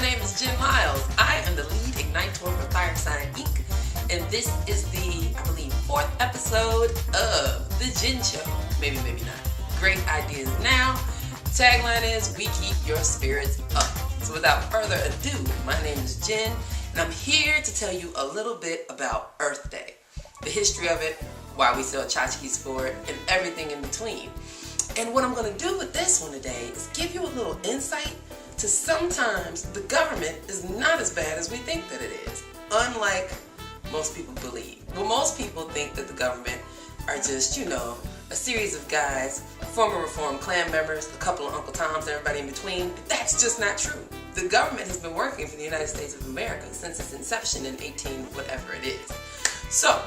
name is Jen Miles. I am the lead ignitor for FireSign Inc. And this is the, I believe, 4th episode of The Jen Show. Maybe, maybe not. Great ideas now. Tagline is, we keep your spirits up. So without further ado, my name is Jen, and I'm here to tell you a little bit about Earth Day. The history of it, why we sell tchotchkes for it, and everything in between. And what I'm going to do with this one today is give you a little insight to sometimes the government is not as bad as we think that it is, unlike most people believe. Well, most people think that the government are just, a series of guys, former Reform Klan members, a couple of Uncle Toms, and everybody in between. But that's just not true. The government has been working for the United States of America since its inception in 18-whatever it is. So,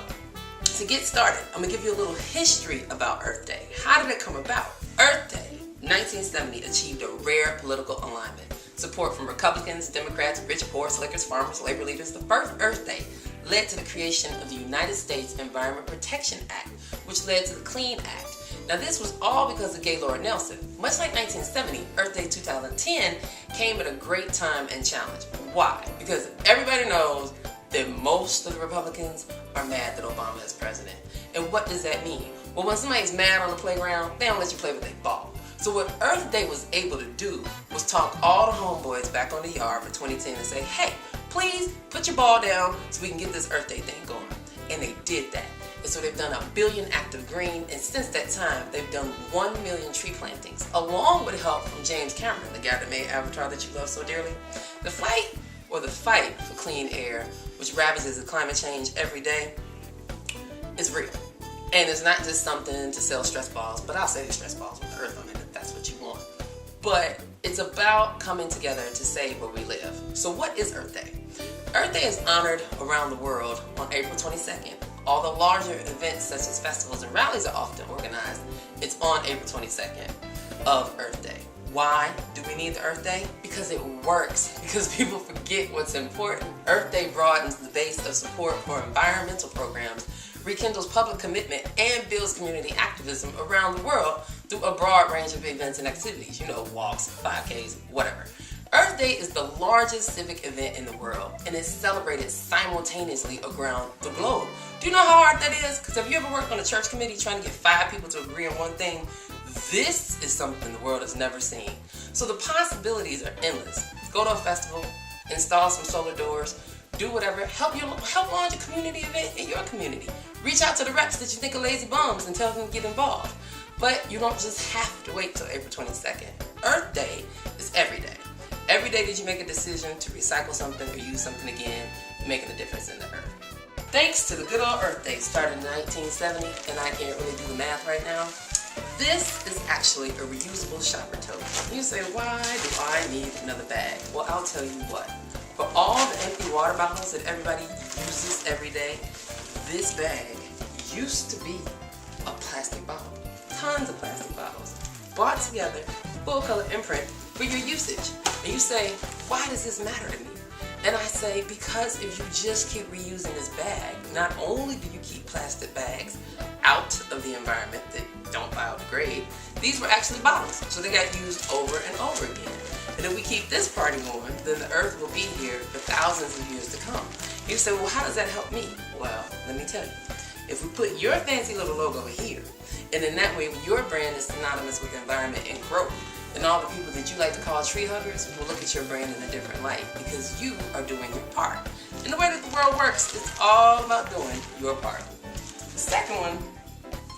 to get started, I'm going to give you a little history about Earth Day. How did it come about? Earth Day, 1970, achieved a rare political alignment. Support from Republicans, Democrats, rich, poor, slickers, farmers, labor leaders. The first Earth Day led to the creation of the United States Environment Protection Act, which led to the Clean Act. Now this was all because of Gaylord Nelson. Much like 1970, Earth Day 2010 came at a great time and challenge. Why? Because everybody knows that most of the Republicans are mad that Obama is president. And what does that mean? Well, when somebody's mad on the playground, they don't let you play with their ball. So what Earth Day was able to do was talk all the homeboys back on the yard for 2010 and say, hey, please put your ball down so we can get this Earth Day thing going. And they did that. And so they've done 1 billion active green, and since that time, they've done 1 million tree plantings, along with help from James Cameron, the guy that made Avatar that you love so dearly. The fight for clean air, which ravages the climate change every day, is real. And it's not just something to sell stress balls, but I'll say the stress balls with the earth on it if that's what you want. But it's about coming together to save where we live. So what is Earth Day? Earth Day is honored around the world on April 22nd. Although larger events such as festivals and rallies are often organized, it's on April 22nd of Earth Day. Why do we need the Earth Day? Because it works. Because people forget what's important. Earth Day broadens the base of support for environmental programs, rekindles public commitment, and builds community activism around the world through a broad range of events and activities. Walks, 5Ks, whatever. Earth Day is the largest civic event in the world, and it's celebrated simultaneously around the globe. Do you know how hard that is? Because have you ever worked on a church committee trying to get 5 people to agree on one thing? This is something the world has never seen. So the possibilities are endless. Go to a festival, install some solar doors, do whatever, help launch a community event in your community. Reach out to the reps that you think are lazy bums and tell them to get involved. But you don't just have to wait till April 22nd. Earth Day is every day. Every day that you make a decision to recycle something or use something again, you're making a difference in the earth. Thanks to the good old Earth Day started in 1970, and I can't really do the math right now, this is actually a reusable shopper tote. You say, why do I need another bag? Well, I'll tell you what. For all the empty water bottles that everybody uses every day, this bag used to be a plastic bottle. Tons of plastic bottles bought together, full color imprint for your usage. And you say, why does this matter to me? And I say, because if you just keep reusing this bag, not only do you keep plastic bags out of the environment that don't biodegrade, these were actually bottles, so they got used over and over again. And if we keep this party going, then the earth will be here for thousands of years to come. You say, well, how does that help me? Well, let me tell you. If we put your fancy little logo here, and in that way your brand is synonymous with environment and growth, then all the people that you like to call tree huggers will look at your brand in a different light because you are doing your part. And the way that the world works, it's all about doing your part. The second one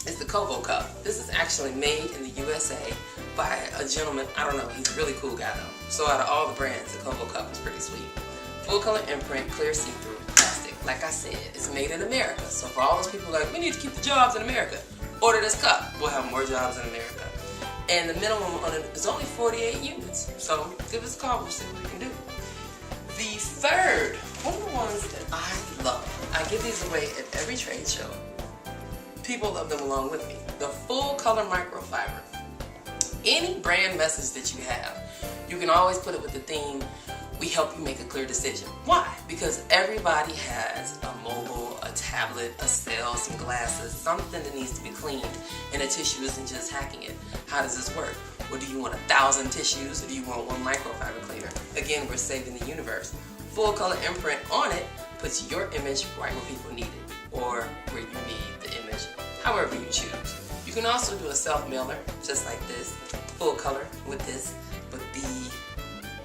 is the Kovo Cup. This is actually made in the USA by a gentleman, I don't know, he's a really cool guy though. So out of all the brands, the Kovo Cup is pretty sweet. Full color imprint, clear see-through, plastic. Like I said, it's made in America. So for all those people like, we need to keep the jobs in America, order this cup. We'll have more jobs in America. And the minimum on it is only 48 units. So give us a call, we'll see what we can do. The third, one of the ones that I love, I give these away at every trade show. People love them along with me. The full color microfiber. Any brand message that you have, you can always put it with the theme, We help you make a clear decision. Why? Because everybody has a mobile, a tablet, a cell, some glasses, something that needs to be cleaned, and a tissue isn't just hacking it. How does this work? Well, do you want 1,000 tissues or do you want one microfiber cleaner? Again, we're saving the universe. Full color imprint on it puts your image right where people need it, or where you need the image, however you choose. You can also do a self-mailer, just like this, full color with this, but the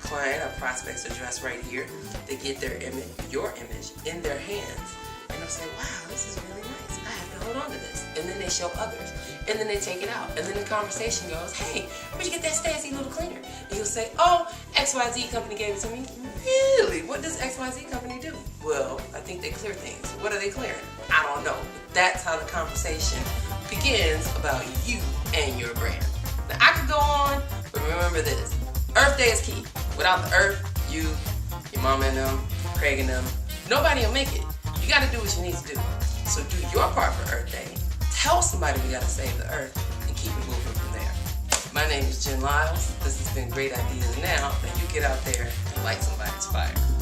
client or prospect's address right here. They get their image, your image, in their hands, and they'll say, wow, this is really nice. I have to hold on to this. And then they show others, and then they take it out, and then the conversation goes, hey, where'd you get that fancy little cleaner? And you'll say, oh, XYZ company gave it to me. Really? What does XYZ company do? Well, I think they clear things. What are they clearing? I don't know. But that's how the conversation begins about you and your brand. Now, I could go on, but remember this. Earth Day is key. Without the earth, you, your mama and them, Craig and them, nobody will make it. You gotta do what you need to do. So do your part for Earth Day. Tell somebody we gotta save the earth and keep it moving from there. My name is Jen Lyles. This has been Great Ideas Now. Now you get out there and light somebody's fire.